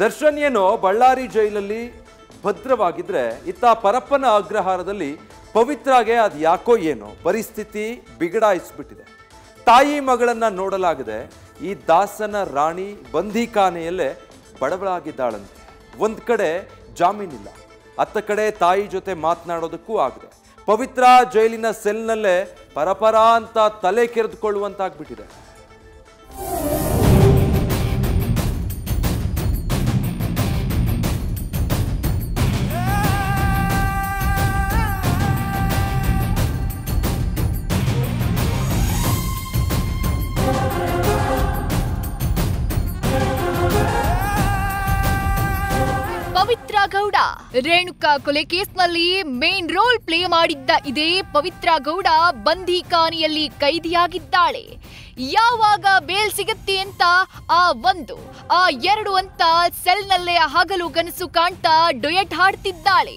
ದರ್ಶನ್ ಏನೋ ಬಳ್ಳಾರಿ ಜೈಲಲ್ಲಿ ಭದ್ರವಾಗಿದ್ರೆ ಇತ್ತ ಪರಪ್ಪನ ಅಗ್ರಹಾರದಲ್ಲಿ ಪವಿತ್ರಾಗೆ ಅದು ಯಾಕೋ ಏನೋ ಪರಿಸ್ಥಿತಿ ಬಿಗಡಾಯಿಸ್ಬಿಟ್ಟಿದೆ. ತಾಯಿ ಮಗಳನ್ನ ನೋಡಲಾಗದೆ ಈ ದಾಸನ ರಾಣಿ ಬಂಧಿಖಾನೆಯಲ್ಲೇ ಬಡಬಳಾಗಿದ್ದಾಳಂತೆ. ಒಂದ್ ಕಡೆ ಜಾಮೀನಿಲ್ಲ, ಅತ್ತ ಕಡೆ ತಾಯಿ ಜೊತೆ ಮಾತನಾಡೋದಕ್ಕೂ ಆಗದೆ ಪವಿತ್ರ ಜೈಲಿನ ಸೆಲ್ನಲ್ಲೇ ಪರಪರ ಅಂತ ತಲೆ ಕೆರೆದುಕೊಳ್ಳುವಂತಾಗ್ಬಿಟ್ಟಿದೆ. ಪವಿತ್ರ ಗೌಡ ರೇಣುಕಾ ಕೊಲೆ ಕೇಸ್ನಲ್ಲಿ ಮೇನ್ ರೋಲ್ ಪ್ಲೇ ಮಾಡಿದ್ದ ಇದೇ ಪವಿತ್ರ ಗೌಡ ಬಂಧಿಖಾನೆಯಲ್ಲಿ ಕೈದಿಯಾಗಿದ್ದಾಳೆ. ಯಾವಾಗ ಬೇಲ್ ಸಿಗತ್ತೆ ಅಂತ ಆ 2 ಅಂತ ಸೆಲ್ನಲ್ಲೇ ಹಗಲು ಗನಸು ಕಾಣ್ತಾ ಡೊಯೆಟ್ ಹಾಡ್ತಿದ್ದಾಳೆ.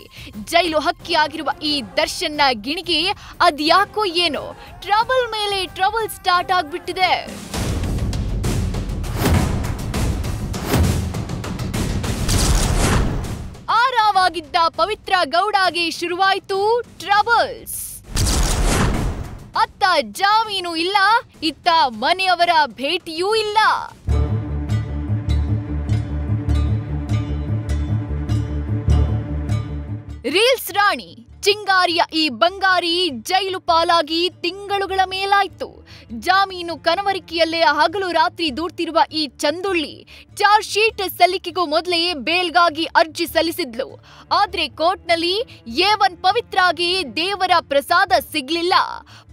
ಜೈಲು ಹಕ್ಕಿ ಆಗಿರುವ ಈ ದರ್ಶನ್ನ ಗಿಣಿಗೆ ಅದ್ಯಾಕೋ ಏನೋ ಟ್ರಬಲ್ ಮೇಲೆ ಟ್ರಬಲ್ ಸ್ಟಾರ್ಟ್ ಆಗ್ಬಿಟ್ಟಿದೆ. ಆರಾಮಾಗಿದ್ದ ಪವಿತ್ರ ಗೌಡಗೆ ಶುರುವಾಯಿತು ಟ್ರಬಲ್ಸ್. ಅತ್ತ ಜಾಮೀನು ಇಲ್ಲ, ಇತ್ತ ಮನೆಯವರ ಭೇಟಿಯೂ ಇಲ್ಲ. ರೀಲ್ಸ್ ರಾಣಿ ಚಿಂಗಾರಿಯ ಈ ಬಂಗಾರಿ ಜೈಲು ಪಾಲಾಗಿ ತಿಂಗಳುಗಳ ಮೇಲಾಯ್ತು. ಜಾಮೀನು ಕನವರಿಕೆಯಲ್ಲೇ ಹಗಲು ರಾತ್ರಿ ದೂಡ್ತಿರುವ ಈ ಚಂದುಳ್ಳಿ ಚಾರ್ಜ್ ಶೀಟ್ ಸಲ್ಲಿಕೆಗೂ ಮೊದಲೇ ಬೇಲ್ಗಾಗಿ ಅರ್ಜಿ ಸಲ್ಲಿಸಿದ್ಲು. ಆದ್ರೆ ಕೋರ್ಟ್ನಲ್ಲಿ A1 ಪವಿತ್ರಾಗೆ ದೇವರ ಪ್ರಸಾದ ಸಿಗ್ಲಿಲ್ಲ.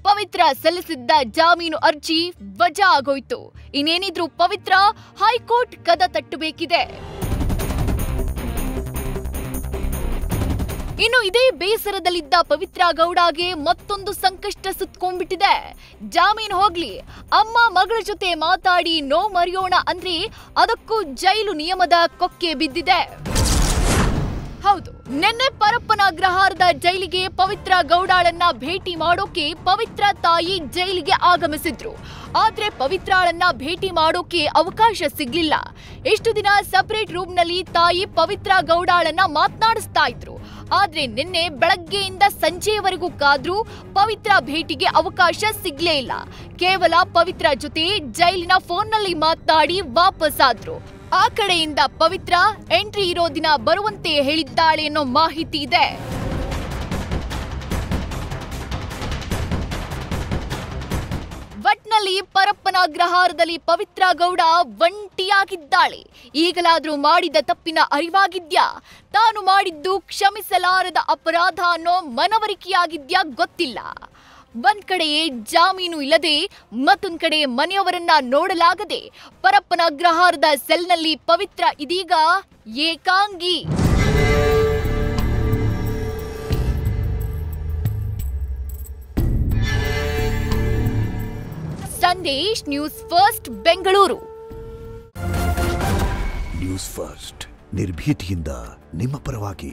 ಪವಿತ್ರ ಸಲ್ಲಿಸಿದ್ದ ಜಾಮೀನು ಅರ್ಜಿ ವಜಾ ಆಗೋಯ್ತು. ಇನ್ನೇನಿದ್ರು ಪವಿತ್ರ ಹೈಕೋರ್ಟ್ ಕದ ತಟ್ಟಬೇಕಿದೆ. ಇನ್ನು ಇದೇ ಬೇಸರದಲ್ಲಿದ್ದ ಪವಿತ್ರ ಗೌಡಗೆ ಮತ್ತೊಂದು ಸಂಕಷ್ಟ ಸುತ್ತಕೊಂಡ್ಬಿಟ್ಟಿದೆ. ಜಾಮೀನು ಹೋಗ್ಲಿ, ಅಮ್ಮ ಮಗಳ ಜೊತೆ ಮಾತಾಡಿ ನೋ ಮರೆಯೋಣ ಅಂದ್ರೆ ಅದಕ್ಕೂ ಜೈಲು ನಿಯಮದ ಕೊಕ್ಕೆ ಬಿದ್ದಿದೆ. ಹೌದು, ನಿನ್ನೆ ಪರಪ್ಪನ ಅಗ್ರಹಾರದ ಜೈಲಿಗೆ ಪವಿತ್ರ ಗೌಡಾಳನ್ನ ಭೇಟಿ ಮಾಡೋಕೆ ಪವಿತ್ರ ತಾಯಿ ಜೈಲಿಗೆ ಆಗಮಿಸಿದ್ರು. ಆದ್ರೆ ಪವಿತ್ರಾಳನ್ನ ಭೇಟಿ ಮಾಡೋಕೆ ಅವಕಾಶ ಸಿಗ್ಲಿಲ್ಲ. ಎಷ್ಟು ದಿನ ಸಪರೇಟ್ ರೂಮ್ನಲ್ಲಿ ತಾಯಿ ಪವಿತ್ರ ಗೌಡಾಳನ್ನ ಮಾತನಾಡಿಸ್ತಾ ಇದ್ರು. ಆದ್ರೆ ನಿನ್ನೆ ಬೆಳಗ್ಗೆಯಿಂದ ಸಂಜೆಯವರೆಗೂ ಕಾದ್ರೂ ಪವಿತ್ರ ಭೇಟಿಗೆ ಅವಕಾಶ ಸಿಗ್ಲೇ ಇಲ್ಲ. ಕೇವಲ ಪವಿತ್ರ ಜೊತೆ ಜೈಲಿನ ಫೋನ್ನಲ್ಲಿ ಮಾತನಾಡಿ ವಾಪಸ್ ಆದ್ರು. ಆ ಕಡೆಯಿಂದ ಪವಿತ್ರ ಎಂಟ್ರಿ ಇರೋ ದಿನ ಬರುವಂತೆ ಹೇಳಿದ್ದಾಳೆ ಅನ್ನೋ ಮಾಹಿತಿ ಇದೆ. ಒಟ್ನಲ್ಲಿ ಪರಪ್ಪನ ಅಗ್ರಹಾರದಲ್ಲಿ ಪವಿತ್ರ ಗೌಡ ಒಂಟಿಯಾಗಿದ್ದಾಳೆ. ಈಗಲಾದ್ರೂ ಮಾಡಿದ ತಪ್ಪಿನ ಅರಿವಾಗಿದ್ಯಾ? ತಾನು ಮಾಡಿದ್ದು ಕ್ಷಮಿಸಲಾರದ ಅಪರಾಧ ಅನ್ನೋ ಮನವರಿಕೆಯಾಗಿದ್ಯಾ ಗೊತ್ತಿಲ್ಲ. ಒಂದ್ ಕಡೆ ಜಾಮೀನು ಇಲ್ಲದೆ ಮತ್ತೊಂದ್ ಕಡೆ ಮನೆಯವರನ್ನ ನೋಡಲಾಗದೆ ಪರಪ್ಪನ ಅಗ್ರಹಾರದ ಸೆಲ್ನಲ್ಲಿ ಪವಿತ್ರ ಇದೀಗ ಏಕಾಂಗಿ. Sandesh, news first, Bengaluru. News first ನಿರ್ಭೀತಿಯಿಂದ ನಿಮ್ಮ ಪರವಾಗಿ.